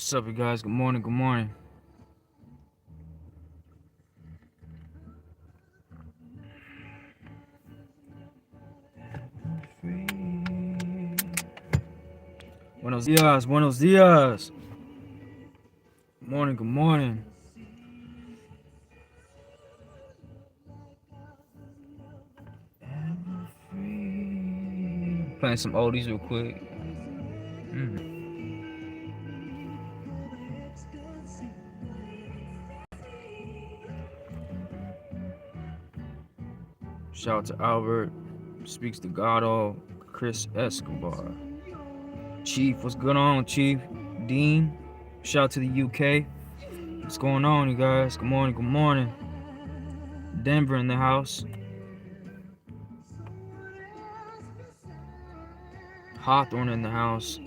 What's up, you guys? Good morning. Good morning. Buenos dias. Buenos dias. Good morning. Good morning. Playing some oldies real quick. Shout out to Albert. Speaks to God all. Chris Escobar. Chief, what's going on, Chief? Dean. Shout out to the UK. What's going on, you guys? Good morning. Good morning. Denver in the house. Hawthorne in the house.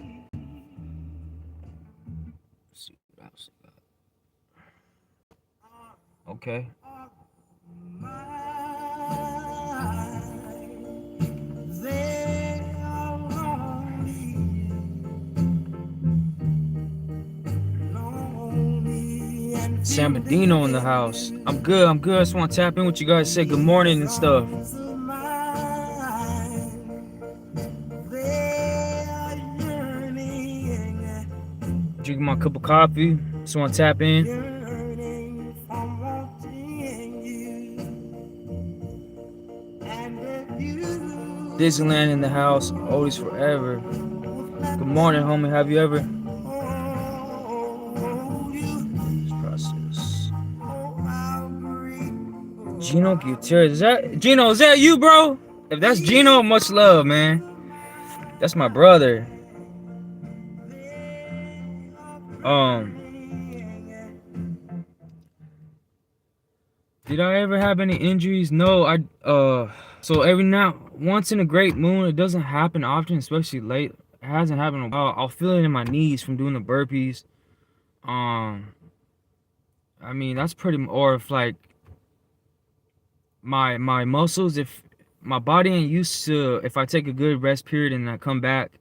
Let's see what else we got. Okay. San Bedino in the house. I'm good. I just want to tap in with you guys, say good morning and stuff. Drinking my cup of coffee. Just want to tap in. Disneyland in the house. Oldies forever. Good morning, homie. Have you ever? Gino Gutierrez. Is that you, bro? If that's Gino, much love, man. That's my brother. Did I ever have any injuries? No, so once in a great moon, it doesn't happen often, especially late. It hasn't happened in a while. I'll feel it in my knees from doing the burpees. I mean, that's pretty, or if like my muscles, if my body ain't used to, if I take a good rest period and I come back,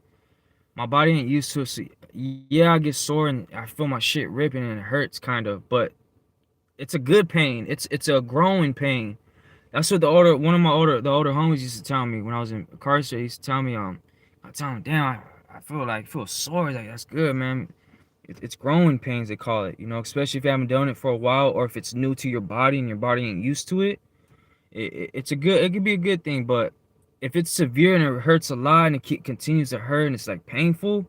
my body ain't used to it. So yeah, I get sore and I feel my shit ripping and it hurts kind of, but it's a good pain. It's a growing pain. That's what the older homies used to tell me when I was incarcerated. He used to tell me, I tell him, damn, I feel sore. Like, that's good, man. It's growing pains, they call it, especially if you haven't done it for a while, or if it's new to your body and your body ain't used to it. It could be a good thing, but if it's severe and it hurts a lot and it continues to hurt and it's like painful,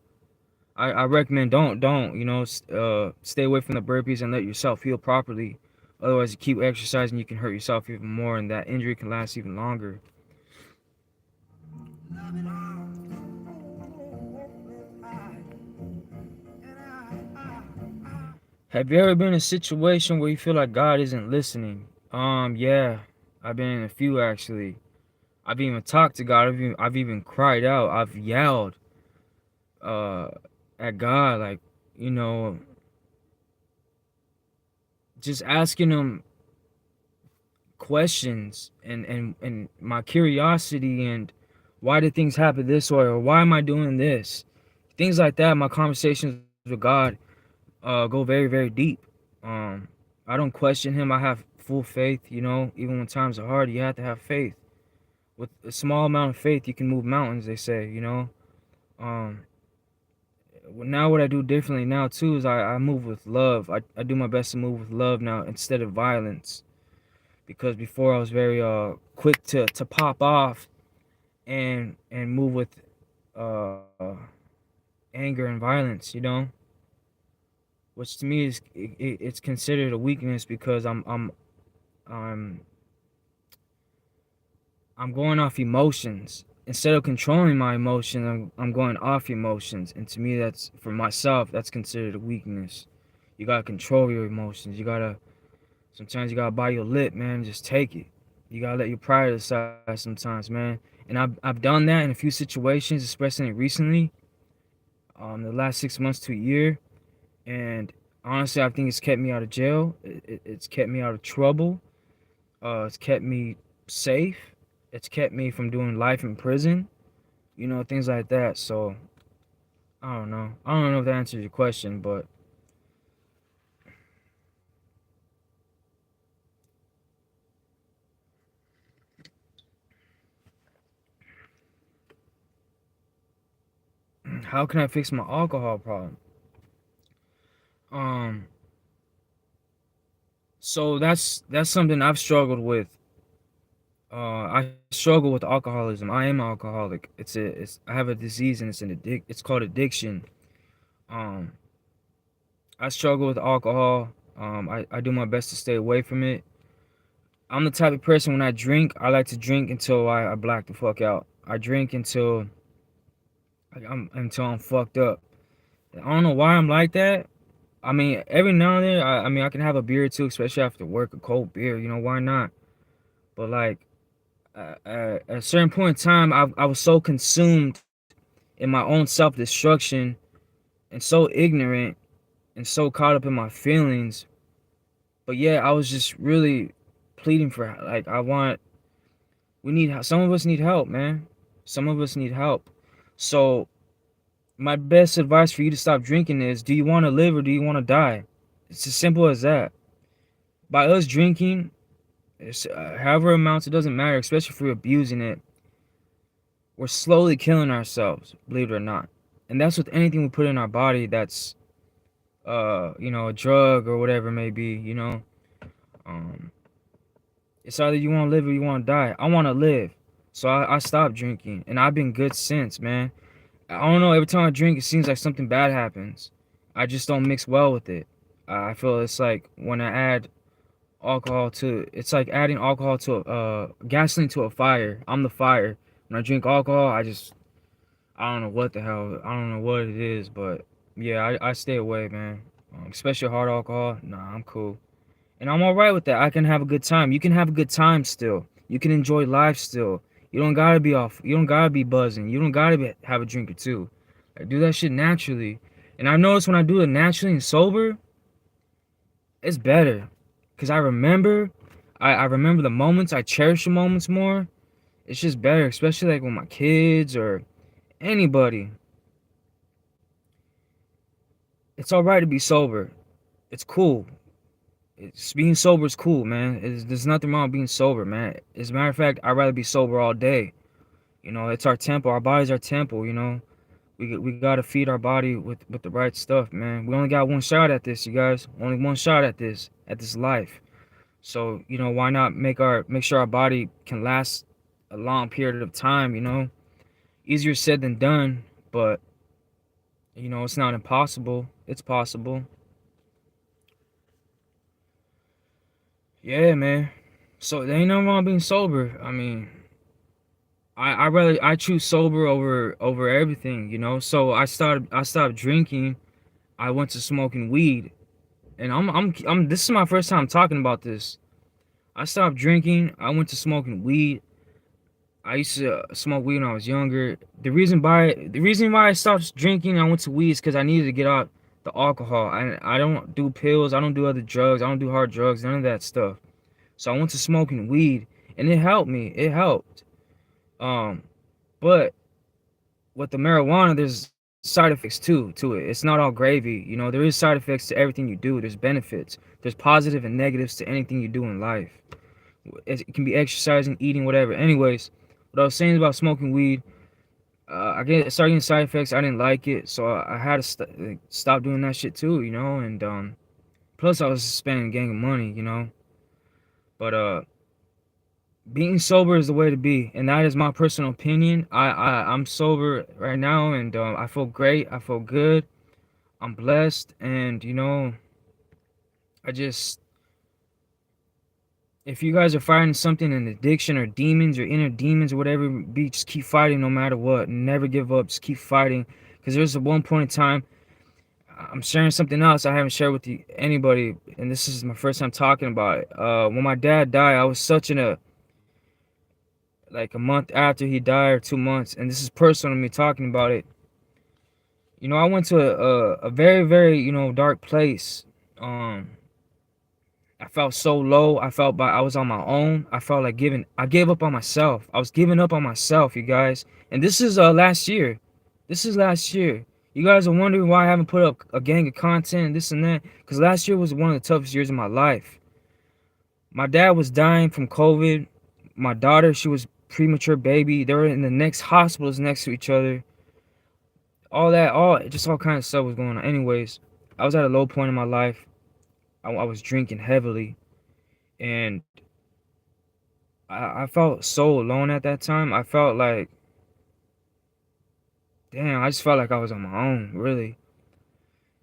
I recommend don't stay away from the burpees and let yourself heal properly. Otherwise, you keep exercising, you can hurt yourself even more, and that injury can last even longer. Have you ever been in a situation where you feel like God isn't listening? Yeah, I've been in a few actually. I've even talked to God. I've even cried out. I've yelled at God, like, just asking him questions and my curiosity and why did things happen this way, or why am I doing this? Things like that. My conversations with God go very, very deep. I don't question him. I have full faith, even when times are hard, you have to have faith. With a small amount of faith, you can move mountains, they say, Now what I do differently now too is I move with love. I do my best to move with love now instead of violence. Because before I was very quick to pop off and move with anger and violence, which to me is it's considered a weakness, because I'm going off emotions. Instead of controlling my emotions, I'm going off emotions, and to me, that's, for myself, that's considered a weakness. You gotta control your emotions. Sometimes you gotta bite your lip, man. Just take it. You gotta let your pride aside sometimes, man. And I've done that in a few situations, especially recently, the last 6 months to a year. And honestly, I think it's kept me out of jail. It's kept me out of trouble. It's kept me safe. It's kept me from doing life in prison. Things like that. So I don't know if that answers your question, but How can I fix my alcohol problem? Um, so that's something I've struggled with. I struggle with alcoholism. I am an alcoholic. It's I have a disease and it's called addiction. Um, I struggle with alcohol. I do my best to stay away from it. I'm the type of person when I drink, I like to drink until I black the fuck out. I drink until I'm fucked up. I don't know why I'm like that. I mean, every now and then, I mean, I can have a beer too, especially after work, a cold beer. You know, why not? But like, at a certain point in time, I was so consumed in my own self destruction and so ignorant and so caught up in my feelings. But yeah, I was just really pleading for like we need some of us need help, man. Some of us need help. So my best advice for you to stop drinking is: do you want to live or do you want to die? It's as simple as that. By us drinking, it's, however amounts, it doesn't matter, especially if we're abusing it. We're slowly killing ourselves, believe it or not. And that's with anything we put in our body that's, a drug or whatever it may be, you know. Um, it's either you want to live or you want to die. I want to live. So I stopped drinking, and I've been good since, man. I don't know, every time I drink, it seems like something bad happens. I just don't mix well with it. I feel it's like when I add alcohol to it's like adding alcohol to gasoline to a fire. I'm the fire. When I drink alcohol, I don't know what the hell, I don't know what it is, but yeah, I stay away, man. Especially hard alcohol. Nah, I'm cool. And I'm all right with that. I can have a good time. You can have a good time still. You can enjoy life still. You don't gotta be off. You don't gotta be buzzing. You don't gotta have a drink or two. I do that shit naturally. And I notice when I do it naturally and sober, it's better. Cause I remember the moments. I cherish the moments more. It's just better, especially like with my kids or anybody. It's all right to be sober. It's cool. Being sober is cool, man. There's nothing wrong with being sober, man. As a matter of fact, I'd rather be sober all day. You know, it's our temple. Our body's our temple. You know, we gotta feed our body with the right stuff, man. We only got one shot at this, you guys. Only one shot at this life. So you know, why not make sure our body can last a long period of time? You know, easier said than done, but you know, it's not impossible. It's possible. Yeah, man. So there ain't nothing wrong being sober. I mean, I choose sober over everything, you know. So I stopped drinking. I went to smoking weed, and I'm this is my first time talking about this. I stopped drinking. I went to smoking weed. I used to smoke weed when I was younger. The reason why I stopped drinking, I went to weed is because I needed to get out the alcohol. I don't do pills. I don't do other drugs. I don't do hard drugs. None of that stuff. So I went to smoking weed, and it helped me. It helped. Um, but with the marijuana, there's side effects too to it. It's not all gravy. You know, there is side effects to everything you do. There's benefits. There's positive and negatives to anything you do in life. It can be exercising, eating, whatever. Anyways, what I was saying about smoking weed, started getting side effects. I didn't like it, so I had to stop doing that shit too. You know, and plus I was spending a gang of money. You know, but being sober is the way to be, and that is my personal opinion. I'm sober right now, and I feel great. I feel good. I'm blessed, and you know, I just if you guys are fighting something, an addiction or demons or inner demons or whatever it be, just keep fighting no matter what. Never give up. Just keep fighting, because there's a one point in time. I'm sharing something else I haven't shared with anybody, and this is my first time talking about it. When my dad died, I was such in a like a month after he died or 2 months, and this is personal to me talking about it. You know, I went to a very, very, you know, dark place. um I felt so low. I was on my own. I gave up on myself. I was giving up on myself, you guys. And this is last year. This is last year. You guys are wondering why I haven't put up a gang of content and this and that, because last year was one of the toughest years of my life. My dad was dying from COVID. My daughter, she was premature baby. They were in the next hospitals next to each other. all kind of stuff was going on. Anyways, I was at a low point in my life. I was drinking heavily, and I felt so alone at that time. I felt like, damn, I just felt like I was on my own, really.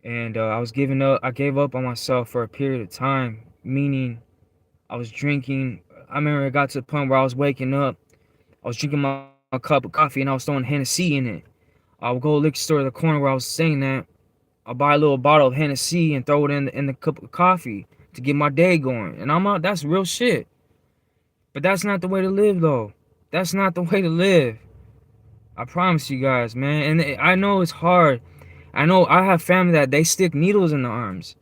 And I was giving up. I gave up on myself for a period of time, meaning I was drinking. I remember it got to the point where I was waking up. I was drinking my cup of coffee and I was throwing Hennessy in it. I would go to the liquor store at the corner where I was saying that. I'll buy a little bottle of Hennessy and throw it in the cup of coffee to get my day going. And I'm out. That's real shit. But that's not the way to live, though. That's not the way to live. I promise you guys, man. And I know it's hard. I know I have family that they stick needles in the arms.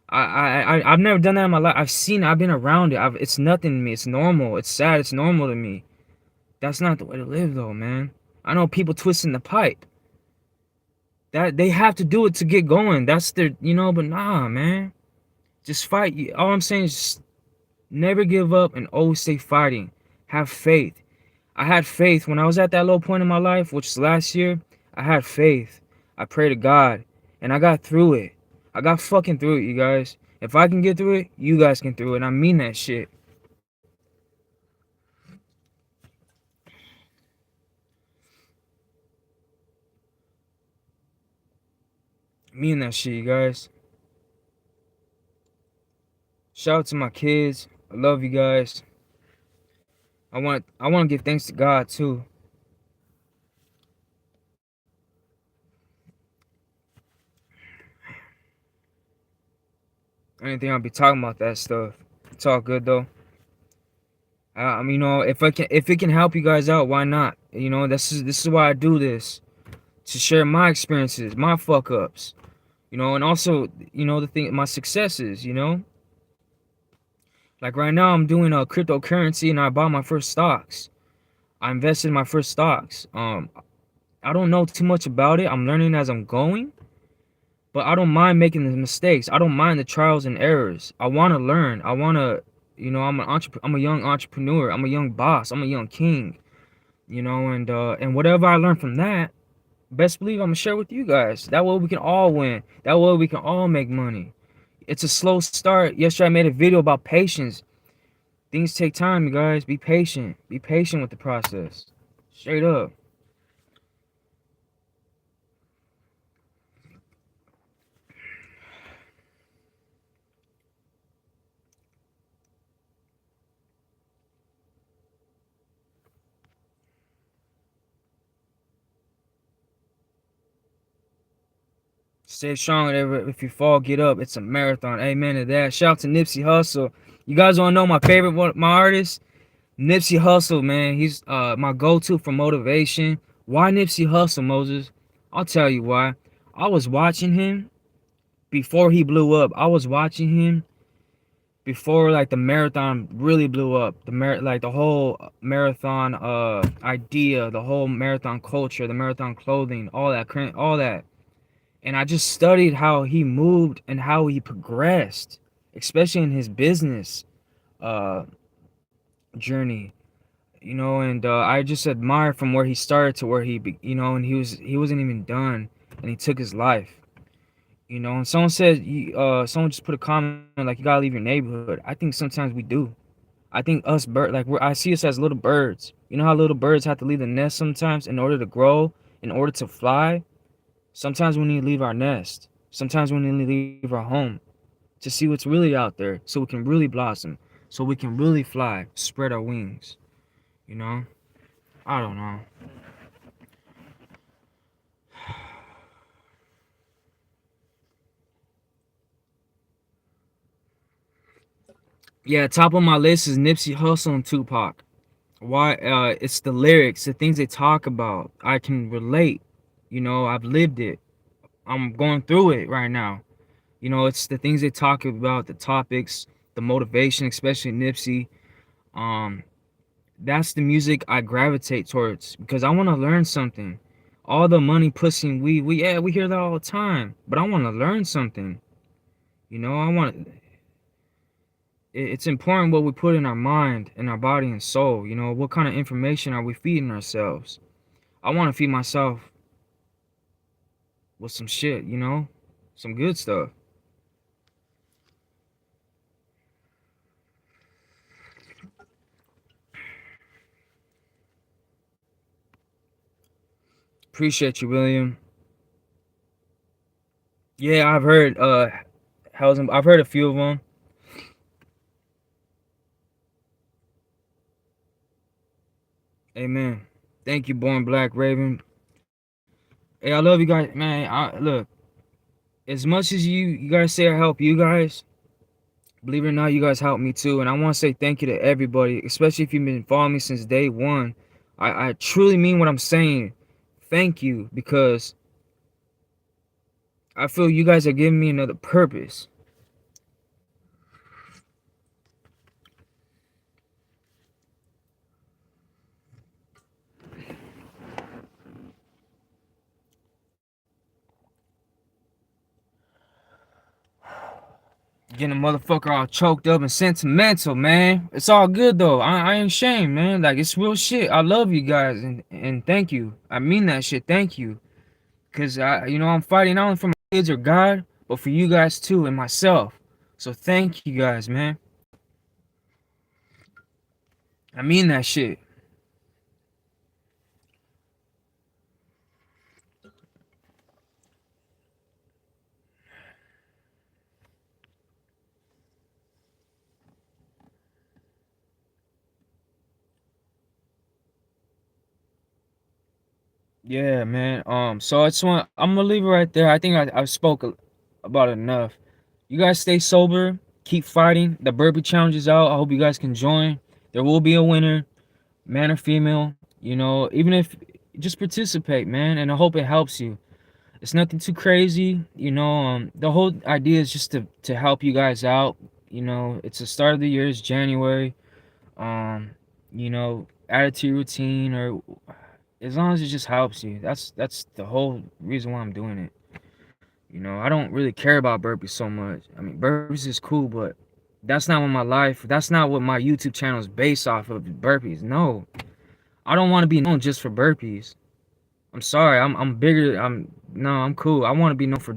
I've never done that in my life. I've seen it. I've been around it. It's nothing to me. It's normal. It's sad. It's normal to me. That's not the way to live, though, man. I know people twisting the pipe. That they have to do it to get going. That's their, but nah, man. Just fight. All I'm saying is just never give up and always stay fighting. Have faith. I had faith when I was at that low point in my life, which is last year. I had faith. I prayed to God, and I got through it. I got fucking through it, you guys. If I can get through it, you guys can through it. And I mean that shit. I mean that shit, you guys. Shout out to my kids. I love you guys. I want to give thanks to God too. I didn't think I'd be talking about that stuff. It's all good though. I mean, if it can help you guys out, why not? This is why I do this, to share my experiences, my fuck ups, and also, the thing, my successes. Like right now, I'm doing a cryptocurrency, and I bought my first stocks. I invested in my first stocks. I don't know too much about it. I'm learning as I'm going, but I don't mind making the mistakes. I don't mind the trials and errors. I want to learn. I want to, I'm a young entrepreneur. I'm a young boss. I'm a young king. And whatever I learn from that, best believe I'm gonna share with you guys. That way we can all win. That way we can all make money. It's a slow start. Yesterday I made a video about patience. Things take time, you guys. Be patient. Be patient with the process. Straight up. Stay strong. If you fall, get up. It's a marathon. Amen to that. Shout out to Nipsey Hussle. You guys want to know my favorite one, my artist? Nipsey Hussle, man. He's my go-to for motivation. Why Nipsey Hussle, Moses? I'll tell you why. I was watching him before he blew up. I was watching him before like the marathon really blew up. Like the whole marathon idea, the whole marathon culture, the marathon clothing, all that. And I just studied how he moved and how he progressed, especially in his business uh journey. And I just admire from where he started to where and he wasn't even done, and he took his life. And someone said, someone just put a comment like, you gotta leave your neighborhood. I think sometimes we do. I think us I see us as little birds. You know how little birds have to leave the nest sometimes in order to grow, in order to fly. Sometimes we need to leave our nest. Sometimes we need to leave our home to see what's really out there, so we can really blossom, so we can really fly, spread our wings. I don't know. Yeah, top of my list is Nipsey Hussle and Tupac. Why? It's the lyrics, the things they talk about. I can relate. I've lived it. I'm going through it right now. It's the things they talk about, the topics, the motivation, especially Nipsey. That's the music I gravitate towards because I want to learn something. All the money, pussy, and we hear that all the time. But I want to learn something. I want. It's important what we put in our mind, in our body and soul. What kind of information are we feeding ourselves? I want to feed myself with some shit, you know, some good stuff. Appreciate you, William. Yeah, I've heard I've heard a few of them. Amen. Thank you, Born Black Raven. Hey, I love you guys, man. Look, as much as you guys say I help you guys, believe it or not, you guys help me too. And I want to say thank you to everybody, especially if you've been following me since day one. I truly mean what I'm saying. Thank you, because I feel you guys are giving me another purpose. Getting a motherfucker all choked up and sentimental, man. It's all good though. I ain't ashamed, man. Like, it's real shit. I love you guys, and thank you. I mean that shit. Thank you. Cause I'm fighting not only for my kids or God, but for you guys too and myself. So thank you guys, man. I mean that shit. Yeah, man. So I just want I'm gonna leave it right there. I think I spoke about enough. You guys stay sober, keep fighting. The Burpee challenge is out. I hope you guys can join. There will be a winner, man or female. Even if just participate, man, and I hope it helps you. It's nothing too crazy. The whole idea is just to help you guys out. It's the start of the year, it's January. Um, add it to your routine, or as long as it just helps you. That's the whole reason why I'm doing it. I don't really care about burpees so much. I mean, burpees is cool, but that's not what my life. That's not what my YouTube channel is based off of. Burpees. No, I don't want to be known just for burpees. I'm sorry. I'm bigger. I'm cool. I want to be known for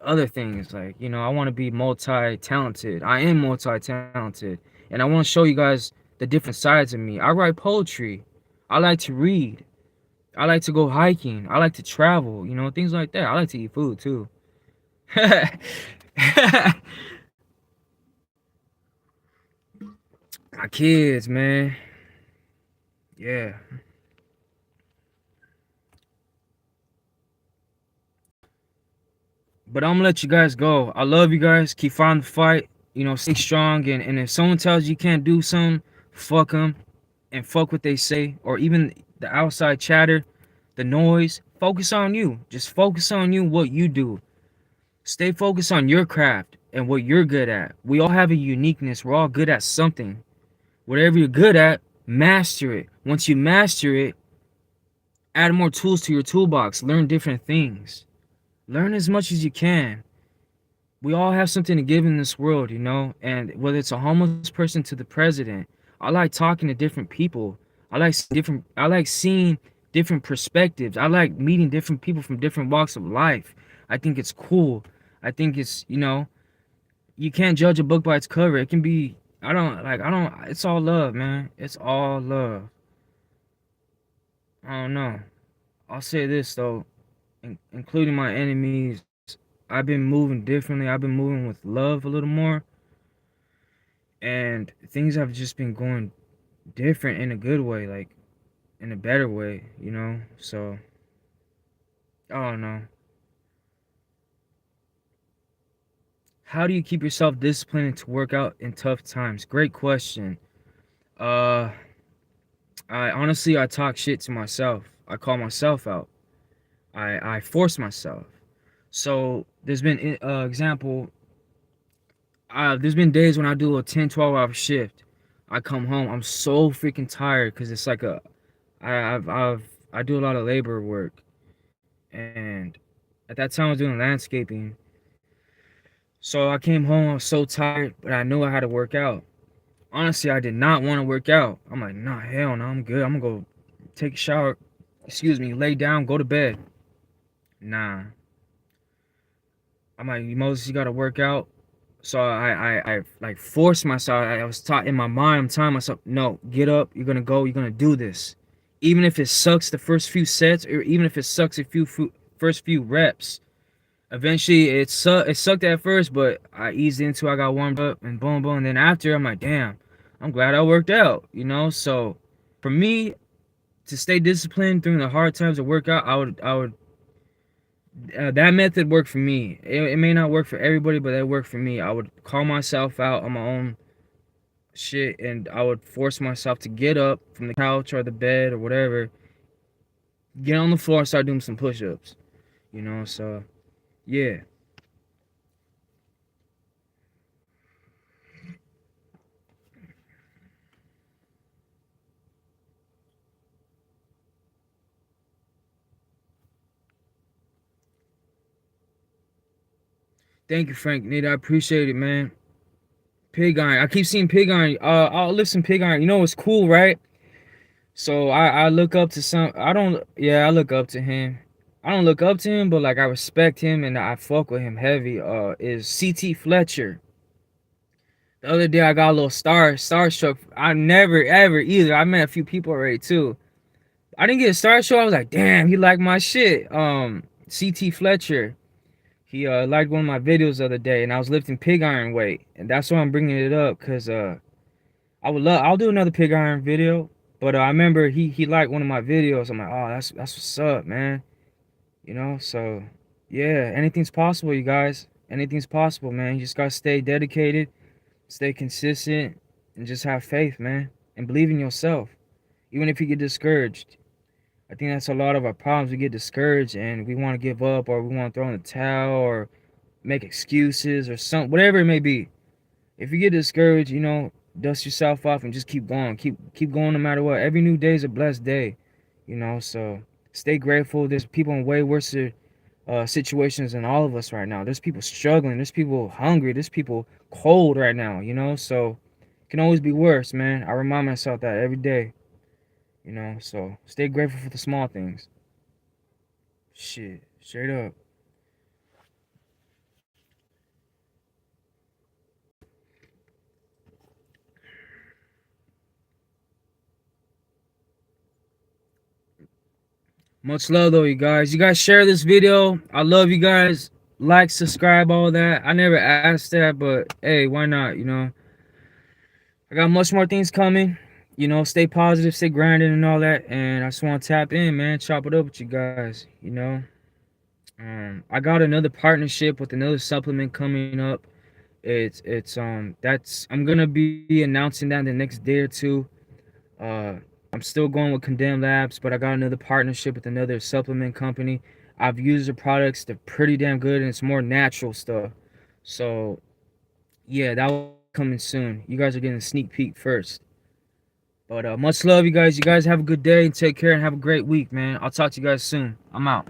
other things. Like, I want to be multi-talented. I am multi-talented, and I want to show you guys the different sides of me. I write poetry. I like to read. I like to go hiking. I like to travel, things like that. I like to eat food too. My kids, man. Yeah. But I'm gonna let you guys go. I love you guys. Keep fighting the fight. Stay strong. And if someone tells you can't do something, fuck them and fuck what they say, or even the outside chatter, the noise. Focus on you. Just focus on you, what you do. Stay focused on your craft and what you're good at. We all have a uniqueness. We're all good at something. Whatever you're good at, master it. Once you master it, add more tools to your toolbox. Learn different things. Learn as much as you can. We all have something to give in this world, and whether it's a homeless person to the president, I like talking to different people. I like seeing different perspectives. I like meeting different people from different walks of life. I think it's cool. I think it's, you can't judge a book by its cover. It can be, it's all love, man. It's all love. I don't know. I'll say this though, including my enemies, I've been moving differently. I've been moving with love a little more, and things have just been going different in a good way, like in a better way. So I don't know. How do you keep yourself disciplined to work out in tough times? Great question. Uh, I talk shit to myself. I call myself out. I force myself. So there's been example. There's been days when I do a 10, 12 hour shift. I come home, I'm so freaking tired because it's like I do a lot of labor work, and at that time I was doing landscaping. So I came home, I was so tired, but I knew I had to work out. Honestly, I did not want to work out. I'm like, nah, hell no, I'm good. I'm gonna go take a shower, excuse me, lay down, go to bed. Nah. I'm like, Moses, you gotta work out. So I like forced myself. I was taught in my mind, I'm telling myself, no, get up, you're gonna go, you're gonna do this. Even if it sucks the first few sets, or even if it sucks a first few reps. Eventually it sucked at first, but I eased into it, I got warmed up and boom boom. And then after I'm like, damn, I'm glad I worked out, you know? So for me to stay disciplined during the hard times of workout, I would that method worked for me. It may not work for everybody, but that worked for me. I would call myself out on my own shit, and I would force myself to get up from the couch or the bed or whatever, get on the floor and start doing some push-ups, you know? So yeah. Thank you, Frank. Nate, I appreciate it, man. Pig iron. I keep seeing pig iron. I'll lift some pig iron. You know what's cool, right? So I look up to some. I don't. Yeah, I look up to him. I don't look up to him, but like I respect him and I fuck with him heavy. Is CT Fletcher. The other day I got a little starstruck. I never ever either. I met a few people already too. I didn't get starstruck. I was like, damn, he liked my shit. CT Fletcher. He liked one of my videos the other day, and I was lifting pig iron weight, and that's why I'm bringing it up, cause I'll do another pig iron video, but I remember he liked one of my videos. I'm like, oh, that's what's up, man. You know, so yeah, anything's possible, you guys. Anything's possible, man. You just gotta stay dedicated, stay consistent, and just have faith, man, and believe in yourself, even if you get discouraged. I think that's a lot of our problems. We get discouraged and we want to give up, or we want to throw in the towel, or make excuses, or something, whatever it may be. If you get discouraged, you know, dust yourself off and just keep going. Keep going no matter what. Every new day is a blessed day, you know. So stay grateful. There's people in way worse situations than all of us right now. There's people struggling. There's people hungry. There's people cold right now, you know. So it can always be worse, man. I remind myself that every day, you know. So stay grateful for the small things. Shit, straight up. Much love though, you guys. You guys share this video. I love you guys. Like, subscribe, all that. I never asked that, but hey, why not? You know, I got much more things coming. You know, stay positive, stay grinding, and all that. And I just want to tap in, man. Chop it up with you guys. You know, I got another partnership with another supplement coming up. It's that's I'm gonna be announcing that in the next day or two. Uh, I'm still going with Condemned Labs, but I got another partnership with another supplement company. I've used the products; they're pretty damn good, and it's more natural stuff. So, yeah, that will be coming soon. You guys are getting a sneak peek first. But much love, you guys. You guys have a good day and take care and have a great week, man. I'll talk to you guys soon. I'm out.